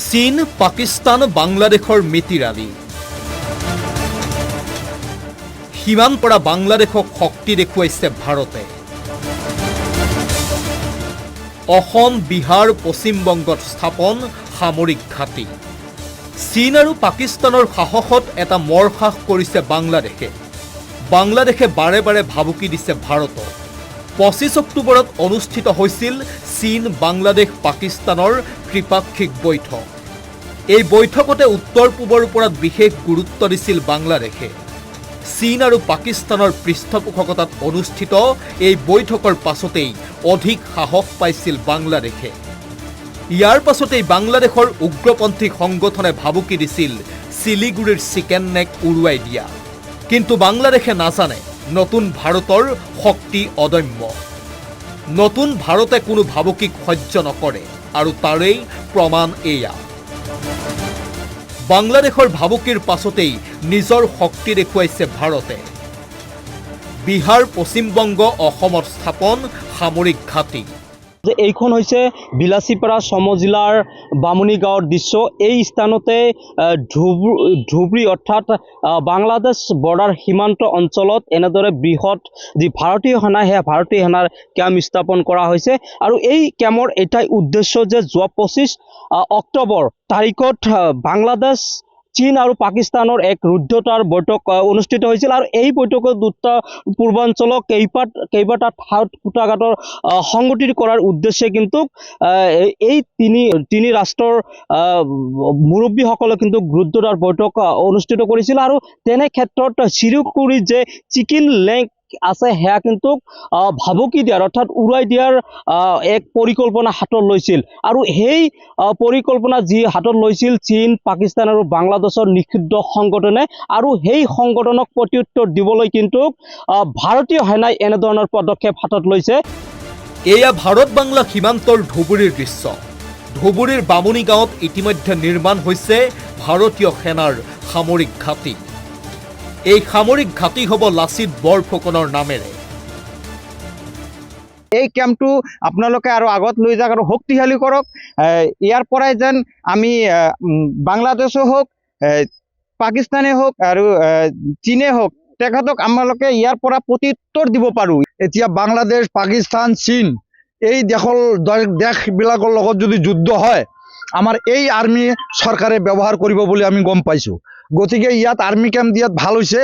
চীন, পাকিস্তান, বাংলাদেশৰ মিতিৰালি। সীমান পৰা বাংলাদেশক শক্তি দেখুৱাইছে ভাৰতে। অসম, বিহাৰ, পশ্চিমবংগত স্থাপন সামৰিক ঘাটি। চীন আৰু পাকিস্তানৰ সাহসত এটা মৰসাহ কৰিছে বাংলাদেশে। বাংলাদেশে বাৰে বাৰে ভাবুকি দিছে ভাৰতক। 25 অক্টোবৰত অনুষ্ঠিত হৈছিল চীন, বাংলাদেশ, পাকিস্তানৰ ত্ৰিপাক্ষিক বৈঠক। এই বৈঠকতে উত্তৰ পূবৰ ওপৰত বিশেষ গুৰুত্ব দিছিল বাংলাদেশে। চীন আৰু পাকিস্তানৰ পৃষ্ঠপোষকতাত অনুষ্ঠিত এই বৈঠকৰ পাছতেই অধিক সাহস পাইছিল বাংলাদেশে। ইয়াৰ পাছতেই বাংলাদেশৰ উগ্ৰপন্থী সংগঠনে ভাবুকি দিছিল শিলিগুৰিৰ চিকেন নেক উৰুৱাই দিয়া। কিন্তু বাংলাদেশে নাজানে নতুন ভাৰতৰ শক্তি অদম্য। নতুন ভাৰতে কোনো ভাবুকিক সহ্য নকৰে আৰু তাৰেই প্ৰমাণ এয়া। বাংলাদেশৰ ভাবুকিৰ পাছতেই নিজৰ শক্তি দেখুৱাইছে ভাৰতে। বিহাৰ, পশ্চিমবংগ, অসমত স্থাপন সামৰিক ঘাটি। এইখন হৈছে বিলাসীপাৰা সমজিলাৰ বামুণী গাঁৱৰ দৃশ্য। এই স্থানতে ধুবুৰী অৰ্থাৎ বাংলাদেশ বৰ্ডাৰ সীমান্ত অঞ্চলত এনেদৰে বৃহৎ যি ভাৰতীয় সেনা, সেয়া ভাৰতীয় সেনাৰ কেম্প স্থাপন কৰা হৈছে। আৰু এই কেম্পৰ এটাই উদ্দেশ্য যে যোৱা 25 অক্টোবৰ তাৰিখত বাংলাদেশ, চীন আৰু পাকিস্তানৰ এক ৰুদ্ধতাৰ বৈঠক অনুষ্ঠিত হৈছিল। আৰু এই বৈঠকত উত্তৰ পূৰ্বাঞ্চলক কেইবাটা ঠাইত কুটাঘাতৰ সংগঠিত কৰাৰ উদ্দেশ্যে কিন্তু এই তিনি ৰাষ্ট্ৰৰ মুৰব্বীসকলে কিন্তু ৰুদ্ধতাৰ বৈঠক অনুষ্ঠিত কৰিছিল। আৰু তেনে ক্ষেত্ৰত শিলিগুৰিত যে চিকেন লেগ আছে সেয়া কিন্তু ভাবুকি দিয়াৰ অৰ্থাৎ উৰুৱাই দিয়াৰ এক পৰিকল্পনা হাতত লৈছিল। আৰু সেই পৰিকল্পনা যি হাতত লৈছিল চীন, পাকিস্তান আৰু বাংলাদেশৰ নিষিদ্ধ সংগঠনে, আৰু সেই সংগঠনক প্ৰত্যুত্তৰ দিবলৈ কিন্তু ভাৰতীয় সেনাই এনেধৰণৰ পদক্ষেপ হাতত লৈছে। এয়া ভাৰত বাংলা সীমান্তৰ ধুবুৰীৰ দৃশ্য। ধুবুৰীৰ বামুণী গাঁৱত ইতিমধ্যে নিৰ্মাণ হৈছে ভাৰতীয় সেনাৰ সামৰিক ঘাটি। এই সামৰিক ঘাটি হ'ব লাচিত বৰফুকনৰ নামেৰে। এই কেম্পটো আপোনালোকে আৰু আগত লৈ যাওক আৰু শক্তিশালী কৰক। ইয়াৰ পৰাই যেন আমি বাংলাদেশো হওক, পাকিস্তানে হওক আৰু চীনে হওক, তেখেতক আমালোকে ইয়াৰ পৰা প্ৰত্যুত্তৰ দিব পাৰোঁ। এতিয়া বাংলাদেশ, পাকিস্তান, চীন এই দেশবিলাকৰ লগত যদি যুদ্ধ হয়, আমাৰ এই আৰ্মি চৰকাৰে ব্যৱহাৰ কৰিব বুলি আমি গম পাইছোঁ। গতিকে ইয়াত আৰ্মি কেম্প দিয়াত ভাল হৈছে।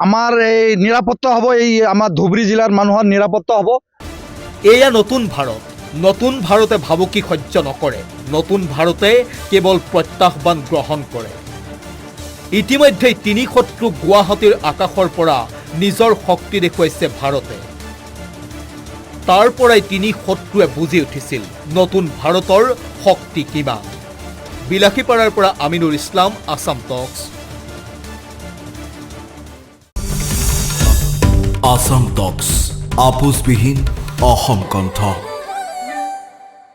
আমাৰ এই নিৰাপত্তা হ'ব, এই আমাৰ ধুবুৰী জিলাৰ মানুহৰ নিৰাপত্তা হ'ব। এয়া নতুন ভাৰত। নতুন ভাৰতে ভাবুকি সহ্য নকৰে। নতুন ভাৰতে কেৱল প্ৰত্যাহ্বান গ্ৰহণ কৰে। ইতিমধ্যেই তিনি শত্ৰু গুৱাহাটীৰ আকাশৰ পৰা নিজৰ শক্তি দেখুৱাইছে ভাৰতে। তাৰ পৰাই তিনি শত্ৰুৱে বুজি উঠিছিল নতুন ভাৰতৰ শক্তি কিমান। বিলাসীপাৰাৰ পৰা আমিনুৰ ইছলাম, আসাম টক্স। আসাম টক্স, আপোচবিহীন অসম কণ্ঠ।